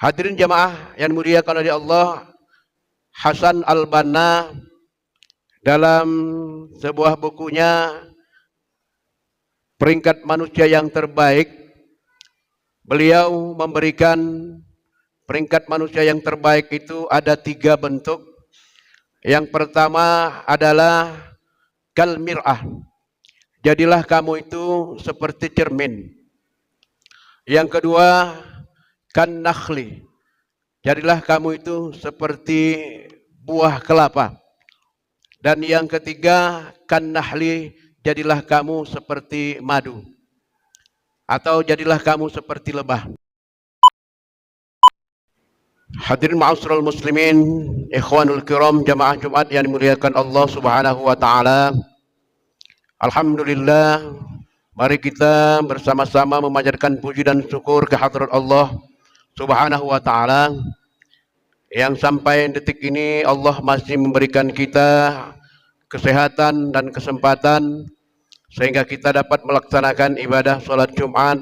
Hadirin jamaah yang dimuliakan oleh Allah, Hasan al-Banna dalam sebuah bukunya Peringkat Manusia yang Terbaik, beliau memberikan peringkat manusia yang terbaik itu ada 3 bentuk. Yang pertama adalah kal mir'ah. Jadilah kamu itu seperti cermin. Yang kedua, kan nakhli. Jadilah kamu itu seperti buah kelapa. Dan yang ketiga, kan nahli. Jadilah kamu seperti madu. Atau jadilah kamu seperti lebah. Hadirin ma'asyiral muslimin, ikhwanul kiram, jamaah Jumat yang dimuliakan Allah Subhanahu wa taala. Alhamdulillah, mari kita bersama-sama memanjatkan puji dan syukur kehadirat Allah Subhanahu wa taala yang sampai detik ini Allah masih memberikan kita kesehatan dan kesempatan sehingga kita dapat melaksanakan ibadah salat Jumat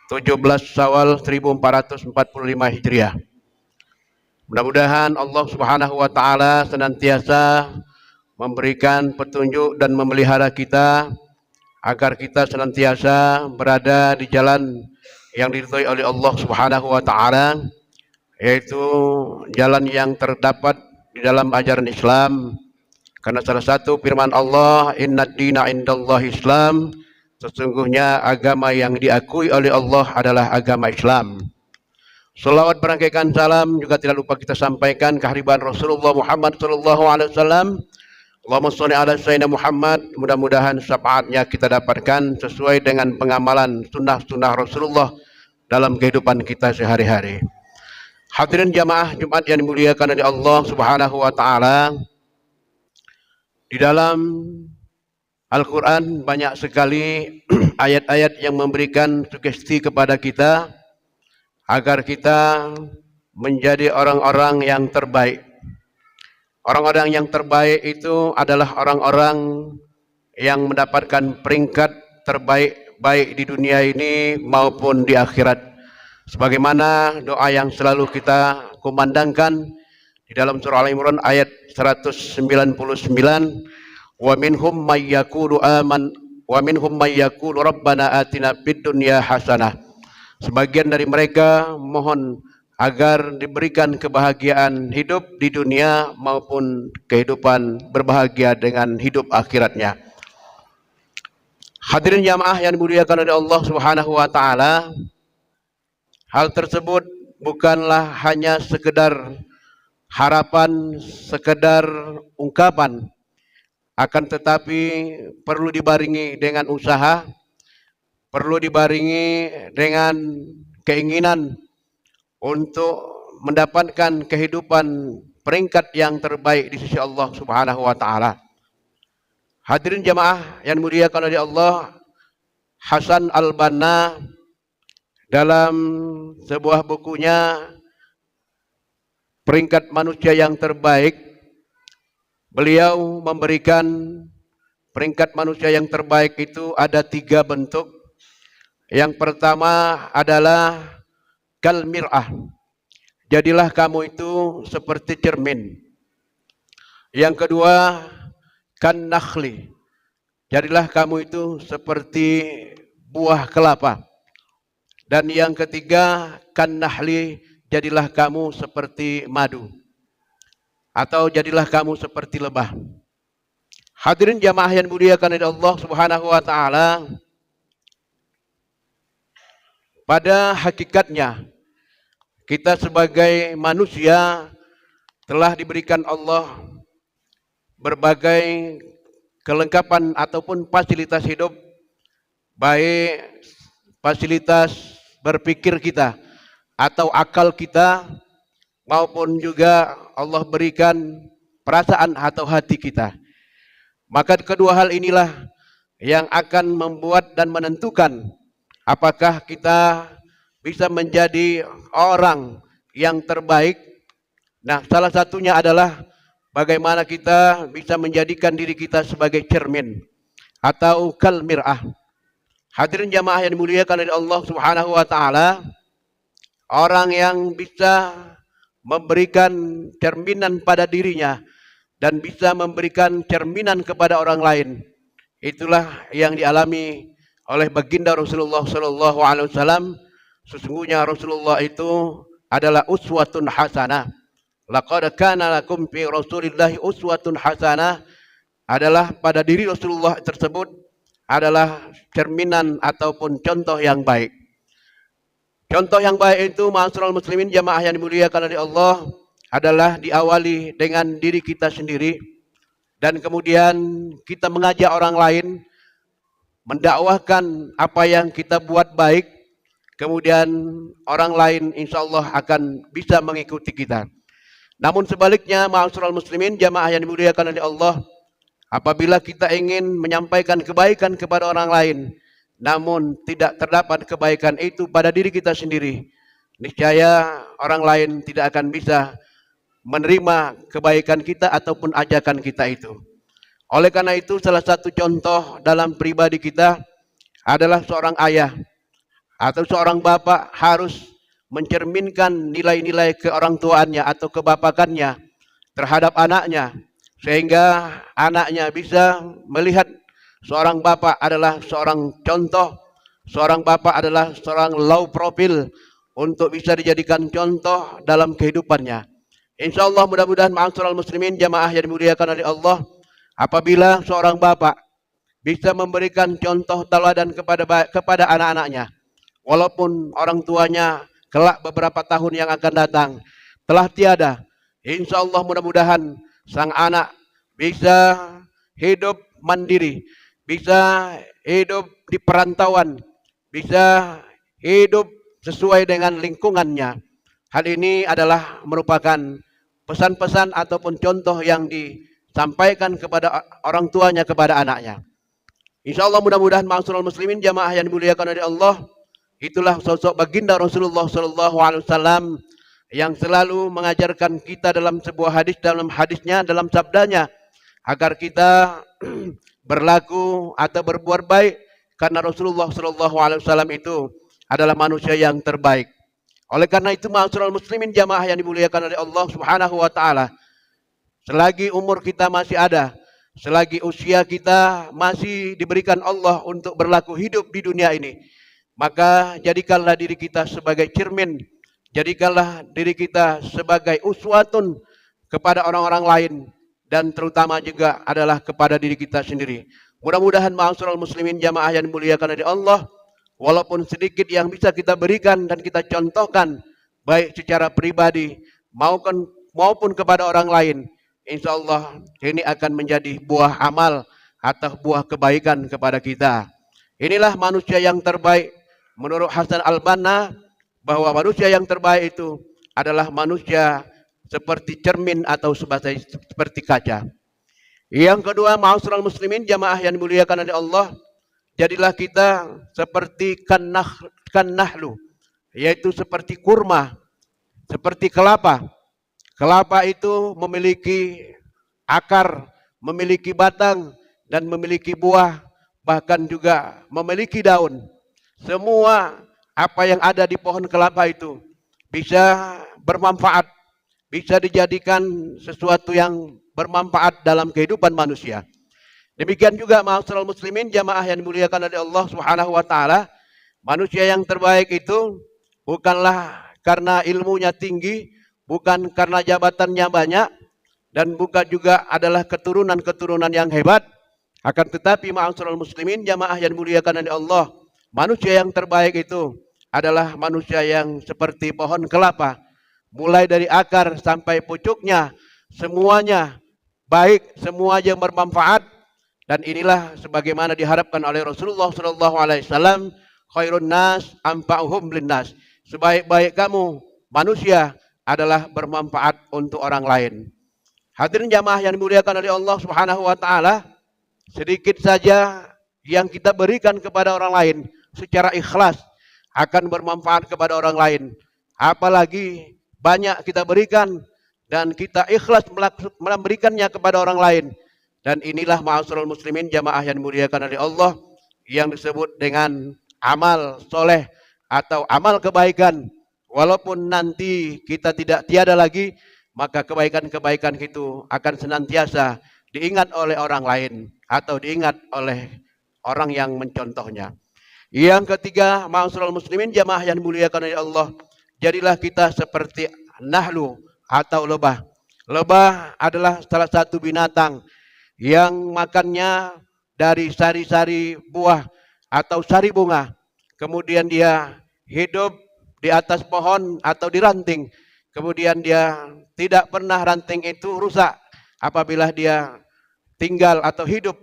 17 Syawal 1445 Hijriah. Mudah-mudahan Allah Subhanahu wa taala senantiasa memberikan petunjuk dan memelihara kita agar kita senantiasa berada di jalan yang diridhai oleh Allah Subhanahu wa taala, yaitu jalan yang terdapat di dalam ajaran Islam. Karena salah satu firman Allah, innad dina indallahi Islam, sesungguhnya agama yang diakui oleh Allah adalah agama Islam. Salawat berangkaikan salam juga tidak lupa kita sampaikan kehadiran Rasulullah Muhammad sallallahu alaihi wasallam. Allahumma sholli ala sayyidina Muhammad. Mudah-mudahan syafaatnya kita dapatkan sesuai dengan pengamalan sunnah-sunnah Rasulullah dalam kehidupan kita sehari-hari. Hadirin jamaah Jumat yang dimuliakan oleh Allah Subhanahu wa taala. Di dalam Al-Quran banyak sekali ayat-ayat yang memberikan sugesti kepada kita agar kita menjadi orang-orang yang terbaik. Orang-orang yang terbaik itu adalah orang-orang yang mendapatkan peringkat terbaik baik di dunia ini maupun di akhirat. Sebagaimana doa yang selalu kita kumandangkan di dalam surah Al-Imran ayat 199, wa minhum may yaqulu rabbana atina fid dunya hasanah. Sebagian dari mereka mohon agar diberikan kebahagiaan hidup di dunia maupun kehidupan berbahagia dengan hidup akhiratnya. Hadirin jamaah yang dimuliakan oleh Allah Subhanahu wa taala, hal tersebut bukanlah hanya sekedar harapan, sekedar ungkapan, akan tetapi perlu dibarengi dengan usaha, perlu dibarengi dengan keinginan untuk mendapatkan kehidupan peringkat yang terbaik di sisi Allah Subhanahu wa taala. Hadirin jamaah yang dimuliakan oleh Allah, Hasan al-Banna dalam sebuah bukunya Peringkat Manusia yang Terbaik, beliau memberikan peringkat manusia yang terbaik itu ada 3 bentuk. Yang pertama adalah kal mir'ah. Jadilah kamu itu seperti cermin. Yang kedua, kan nakhli. Jadilah kamu itu seperti buah kelapa. Dan yang ketiga, kan nahli. Jadilah kamu seperti madu. Atau jadilah kamu seperti lebah. Hadirin jamaah yang dimuliakan oleh Allah Subhanahu wa taala, pada hakikatnya kita sebagai manusia telah diberikan Allah berbagai kelengkapan ataupun fasilitas hidup, baik fasilitas berpikir kita atau akal kita, maupun juga Allah berikan perasaan atau hati kita. Maka kedua hal inilah yang akan membuat dan menentukan apakah kita bisa menjadi orang yang terbaik. Nah, salah satunya adalah bagaimana kita bisa menjadikan diri kita sebagai cermin atau kal mir'ah. Hadirin jamaah yang dimuliakan oleh Allah Subhanahu wa taala, orang yang bisa memberikan cerminan pada dirinya dan bisa memberikan cerminan kepada orang lain. Itulah yang dialami oleh baginda Rasulullah sallallahu alaihi wasallam. Sesungguhnya Rasulullah itu adalah uswatun hasanah. Laqad kana lakum fi Rasulillahi uswatun hasanah, adalah pada diri Rasulullah tersebut adalah cerminan ataupun contoh yang baik. Contoh yang baik itu, ma'asyiral muslimin jamaah yang dimuliakan oleh Allah, adalah diawali dengan diri kita sendiri dan kemudian kita mengajak orang lain, mendakwahkan apa yang kita buat baik, kemudian orang lain insya Allah akan bisa mengikuti kita. Namun sebaliknya, ma'asyiral muslimin jamaah yang dimuliakan oleh Allah, apabila kita ingin menyampaikan kebaikan kepada orang lain, namun tidak terdapat kebaikan itu pada diri kita sendiri, niscaya orang lain tidak akan bisa menerima kebaikan kita ataupun ajakan kita itu. Oleh karena itu, salah satu contoh dalam pribadi kita adalah seorang ayah atau seorang bapak harus mencerminkan nilai-nilai keorang tuaannya atau kebapakannya terhadap anaknya, sehingga anaknya bisa melihat seorang bapak adalah seorang contoh, seorang bapak adalah seorang low profile untuk bisa dijadikan contoh dalam kehidupannya. Insya Allah mudah-mudahan ma'asyiral muslimin jamaah yang dimuliakan oleh Allah, apabila seorang bapak bisa memberikan contoh teladan kepada anak-anaknya, walaupun orang tuanya kelak beberapa tahun yang akan datang telah tiada, insya Allah mudah-mudahan sang anak bisa hidup mandiri, bisa hidup di perantauan, bisa hidup sesuai dengan lingkungannya. Hal ini adalah merupakan pesan-pesan ataupun contoh yang disampaikan kepada orang tuanya kepada anaknya. Insya Allah mudah-mudahan ma'asyiral muslimin jamaah yang dimuliakan oleh Allah, itulah sosok baginda Rasulullah sallallahu alaihi wasallam yang selalu mengajarkan kita dalam sebuah hadis, dalam hadisnya, dalam sabdanya, agar kita berlaku atau berbuat baik, karena Rasulullah sallallahu alaihi wasallam itu adalah manusia yang terbaik. Oleh karena itu, ma'asyiral muslimin jamaah yang dimuliakan oleh Allah Subhanahu wa taala, selagi umur kita masih ada, selagi usia kita masih diberikan Allah untuk berlaku hidup di dunia ini, maka jadikanlah diri kita sebagai cermin, jadikanlah diri kita sebagai uswatun kepada orang-orang lain, dan terutama juga adalah kepada diri kita sendiri. Mudah-mudahan ma'asyiral muslimin jamaah yang dimuliakan oleh Allah, walaupun sedikit yang bisa kita berikan dan kita contohkan, baik secara pribadi maupun kepada orang lain, insya Allah ini akan menjadi buah amal atau buah kebaikan kepada kita. Inilah manusia yang terbaik menurut Hasan al-Banna, bahwa manusia yang terbaik itu adalah manusia seperti cermin atau seperti kaca. Yang kedua, ma'asyiral muslimin jamaah yang dimuliakan oleh Allah, jadilah kita seperti kannahlu, yaitu seperti kurma, seperti kelapa. Kelapa itu memiliki akar, memiliki batang, dan memiliki buah, bahkan juga memiliki daun. Semua apa yang ada di pohon kelapa itu bisa bermanfaat, bisa dijadikan sesuatu yang bermanfaat dalam kehidupan manusia. Demikian juga ma'asyiral muslimin jamaah yang dimuliakan oleh Allah Subhanahu wa taala, manusia yang terbaik itu bukanlah karena ilmunya tinggi, bukan karena jabatannya banyak, dan bukan juga adalah keturunan-keturunan yang hebat, akan tetapi ma'asyiral muslimin jamaah yang dimuliakan oleh Allah, manusia yang terbaik itu adalah manusia yang seperti pohon kelapa, mulai dari akar sampai pucuknya semuanya baik, semuanya bermanfaat. Dan inilah sebagaimana diharapkan oleh Rasulullah sallallahu alaihi wasallam, khairun nas anfa'uhum linnas. Sebaik-baik kamu manusia adalah bermanfaat untuk orang lain. Hadirin jamaah yang dimuliakan oleh Allah Subhanahu wa taala, sedikit saja yang kita berikan kepada orang lain secara ikhlas akan bermanfaat kepada orang lain. Apalagi banyak kita berikan dan kita ikhlas memberikannya kepada orang lain. Dan inilah ma'asyiral muslimin jamaah yang dimuliakan oleh Allah yang disebut dengan amal soleh atau amal kebaikan. walaupun nanti kita tidak tiada lagi, maka kebaikan-kebaikan itu akan senantiasa diingat oleh orang lain atau diingat oleh orang yang mencontohnya. Yang ketiga, ma'asyiral muslimin jamaah yang dimuliakan oleh Allah, jadilah kita seperti nahlu atau lebah. Lebah adalah salah satu binatang yang makannya dari sari-sari buah atau sari bunga. Kemudian dia hidup di atas pohon atau di ranting. Kemudian dia tidak pernah ranting itu rusak apabila dia tinggal atau hidup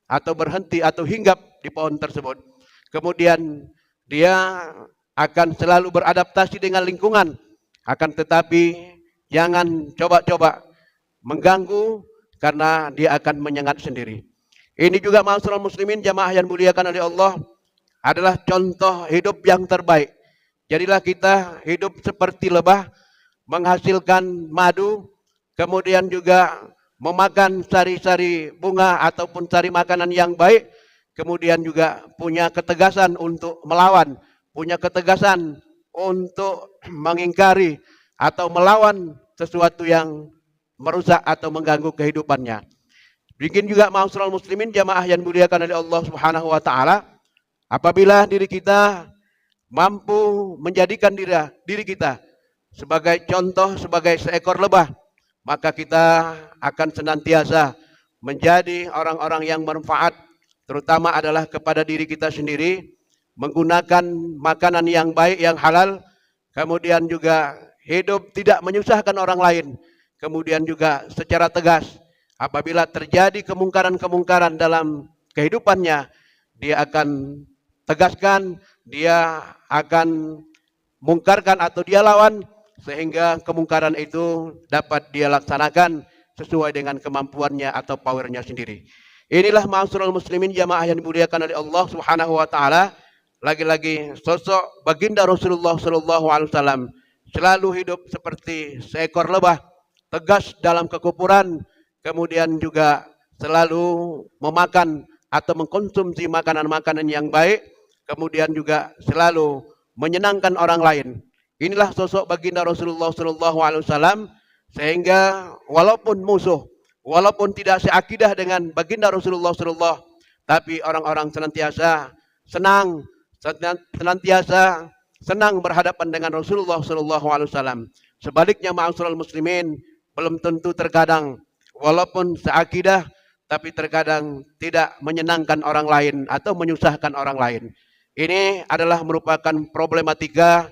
atau berhenti atau hinggap di pohon tersebut. Kemudian dia akan selalu beradaptasi dengan lingkungan. Akan tetapi jangan coba-coba mengganggu karena dia akan menyengat sendiri. Ini juga ma'asyiral muslimin jamaah yang muliakan oleh Allah adalah contoh hidup yang terbaik. Jadilah kita hidup seperti lebah, menghasilkan madu, kemudian juga memakan sari-sari bunga ataupun sari makanan yang baik, kemudian juga punya ketegasan untuk melawan, punya ketegasan untuk mengingkari atau melawan sesuatu yang merusak atau mengganggu kehidupannya. Bikin juga ma'asyiral muslimin jamaah yang dimuliakan oleh Allah Subhanahu wa taala, apabila diri kita mampu menjadikan diri kita sebagai contoh, sebagai seekor lebah, maka kita akan senantiasa menjadi orang-orang yang bermanfaat, terutama adalah kepada diri kita sendiri, menggunakan makanan yang baik, yang halal, kemudian juga hidup tidak menyusahkan orang lain, kemudian juga secara tegas apabila terjadi kemungkaran-kemungkaran dalam kehidupannya, dia akan tegaskan, dia akan mungkarkan atau dia lawan, sehingga kemungkaran itu dapat dia laksanakan sesuai dengan kemampuannya atau powernya sendiri. Inilah ma'asyiral muslimin jamaah yang dimuliakan oleh Allah Subhanahu wa taala. Lagi-lagi sosok baginda Rasulullah sallallahu alaihi wasallam selalu hidup seperti seekor lebah, tegas dalam kekufuran, kemudian juga selalu memakan atau mengkonsumsi makanan-makanan yang baik, kemudian juga selalu menyenangkan orang lain. Inilah sosok baginda Rasulullah sallallahu alaihi wasallam, sehingga walaupun musuh, walaupun tidak seakidah dengan baginda Rasulullah sallallahu, tapi orang-orang senantiasa senang berhadapan dengan Rasulullah sallallahu alaihi wasallam. Sebaliknya ma'asyiral muslimin, belum tentu terkadang walaupun seakidah tapi terkadang tidak menyenangkan orang lain atau menyusahkan orang lain. Ini adalah merupakan problematika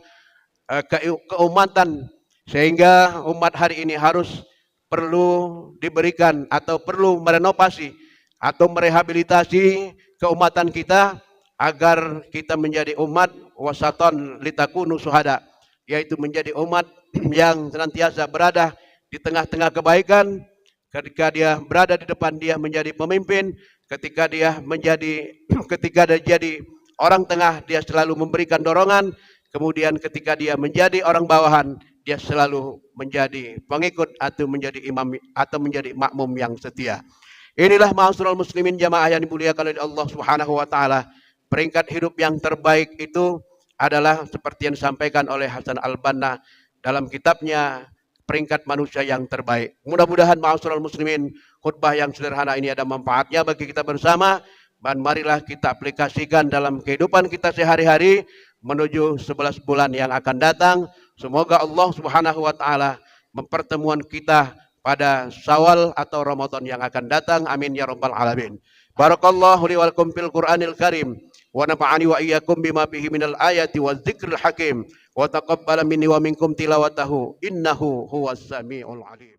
keumatan, sehingga umat hari ini harus perlu diberikan atau perlu merenovasi atau merehabilitasi keumatan kita agar kita menjadi umat wasaton litakunu syuhada, yaitu menjadi umat yang senantiasa berada di tengah-tengah kebaikan. Ketika dia berada di depan, dia menjadi pemimpin. Ketika dia jadi orang tengah, dia selalu memberikan dorongan. Kemudian ketika dia menjadi orang bawahan, dia selalu menjadi pengikut atau menjadi imam atau menjadi makmum yang setia. Inilah ma'asyiral muslimin jamaah yang dimuliakan oleh Allah Subhanahu wa taala. Peringkat hidup yang terbaik itu adalah seperti yang disampaikan oleh Hasan Al-Banna dalam kitabnya Peringkat Manusia yang Terbaik. Mudah-mudahan ma'asyiral muslimin, khutbah yang sederhana ini ada manfaatnya bagi kita bersama, dan marilah kita aplikasikan dalam kehidupan kita sehari-hari menuju 11 bulan yang akan datang. Semoga Allah Subhanahu wa taala mempertemuan kita pada Syawal atau Ramadan yang akan datang. Amin ya rabbal alamin. Barakallahu li wa lakum fil Qur'anil Karim wa nafa'ani wa iyyakum bima fihi minal ayati wadzikril hakim wa taqabbala minni wa minkum tilawatahu innahu huwas samiul alim.